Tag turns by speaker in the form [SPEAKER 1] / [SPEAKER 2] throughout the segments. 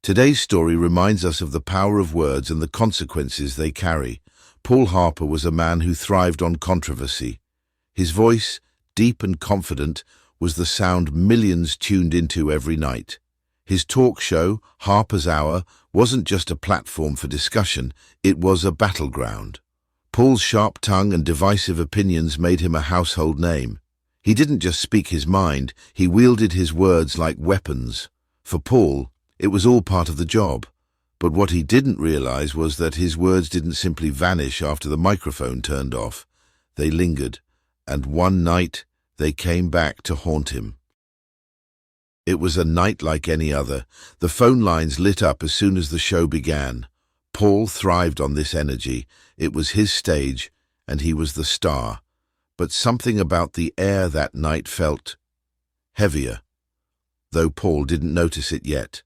[SPEAKER 1] Today's story reminds us of the power of words and the consequences they carry. Paul Harper was a man who thrived on controversy. His voice, deep and confident, was the sound millions tuned into every night. His talk show, Harper's Hour, wasn't just a platform for discussion, it was a battleground. Paul's sharp tongue and divisive opinions made him a household name. He didn't just speak his mind, he wielded his words like weapons. For Paul, it was all part of the job. But what he didn't realize was that his words didn't simply vanish after the microphone turned off. They lingered, and one night they came back to haunt him. It was a night like any other. The phone lines lit up as soon as the show began. Paul thrived on this energy. It was his stage, and he was the star. But something about the air that night felt heavier, though Paul didn't notice it yet.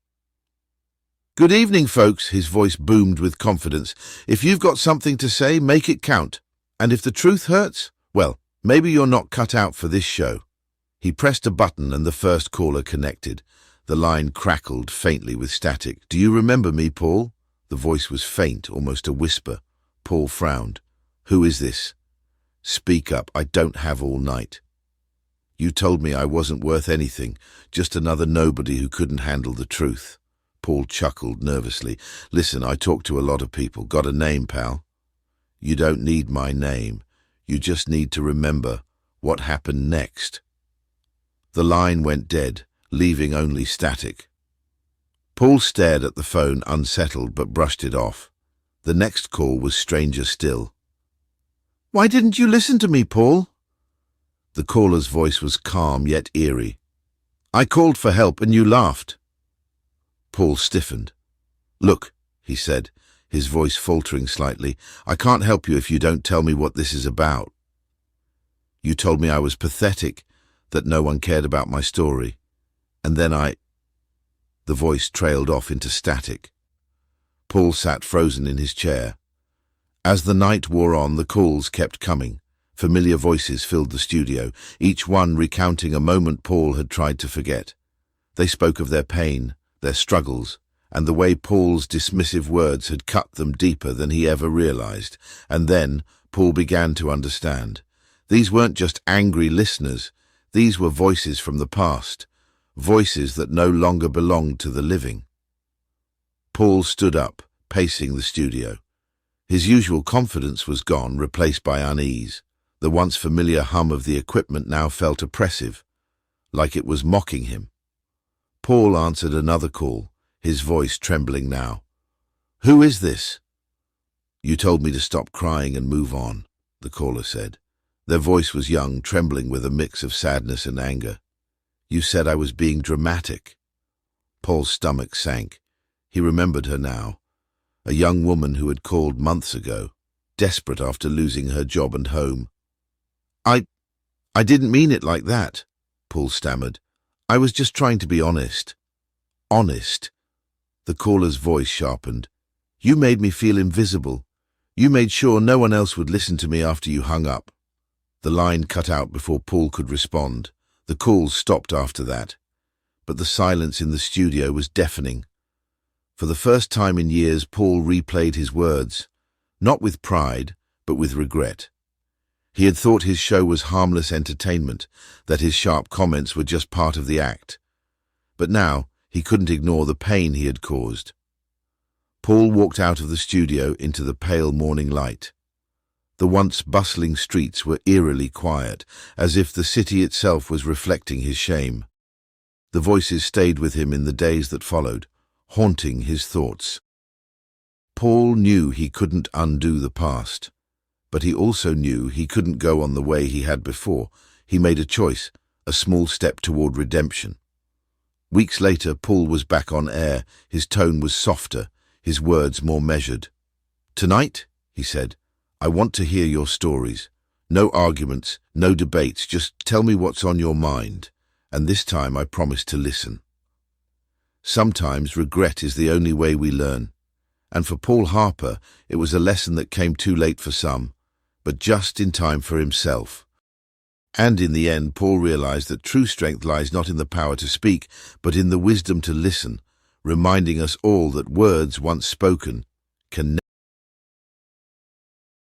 [SPEAKER 1] "Good evening, folks," his voice boomed with confidence. "If you've got something to say, make it count. And if the truth hurts, well, maybe you're not cut out for this show." He pressed a button and the first caller connected. The line crackled faintly with static. "Do you remember me, Paul?" The voice was faint, almost a whisper. Paul frowned. "Who is this?" "Speak up, I don't have all night." "You told me I wasn't worth anything, just another nobody who couldn't handle the truth." Paul chuckled nervously. "Listen, I talk to a lot of people. Got a name, pal?" "You don't need my name. You just need to remember what happened next." The line went dead, leaving only static. Paul stared at the phone, unsettled, but brushed it off. The next call was stranger still. "Why didn't you listen to me, Paul?" The caller's voice was calm yet eerie. "I called for help and you laughed." Paul stiffened. "Look," he said, his voice faltering slightly, "I can't help you if you don't tell me what this is about. You told me I was pathetic, that no one cared about my story. And then The voice trailed off into static. Paul sat frozen in his chair. As the night wore on, the calls kept coming. Familiar voices filled the studio, each one recounting a moment Paul had tried to forget. They spoke of their pain, their struggles, and the way Paul's dismissive words had cut them deeper than he ever realized. And then Paul began to understand. These weren't just angry listeners. These were voices from the past, voices that no longer belonged to the living. Paul stood up, pacing the studio. His usual confidence was gone, replaced by unease. The once familiar hum of the equipment now felt oppressive, like it was mocking him. Paul answered another call, his voice trembling now. "Who is this?" "You told me to stop crying and move on," the caller said. Their voice was young, trembling with a mix of sadness and anger. "You said I was being dramatic." Paul's stomach sank. He remembered her now, a young woman who had called months ago, desperate after losing her job and home. I didn't mean it like that," Paul stammered. "I was just trying to be honest." "Honest?" The caller's voice sharpened. "You made me feel invisible. You made sure no one else would listen to me after you hung up." The line cut out before Paul could respond. The calls stopped after that. But the silence in the studio was deafening. For the first time in years, Paul replayed his words, not with pride, but with regret. He had thought his show was harmless entertainment, that his sharp comments were just part of the act. But now he couldn't ignore the pain he had caused. Paul walked out of the studio into the pale morning light. The once bustling streets were eerily quiet, as if the city itself was reflecting his shame. The voices stayed with him in the days that followed, haunting his thoughts. Paul knew he couldn't undo the past, but he also knew he couldn't go on the way he had before. He made a choice, a small step toward redemption. Weeks later, Paul was back on air. His tone was softer, his words more measured. "Tonight," he said, "I want to hear your stories. No arguments, no debates, just tell me what's on your mind. And this time I promise to listen." Sometimes regret is the only way we learn. And for Paul Harper, it was a lesson that came too late for some, but just in time for himself. And in the end, Paul realized that true strength lies not in the power to speak, but in the wisdom to listen, reminding us all that words once spoken can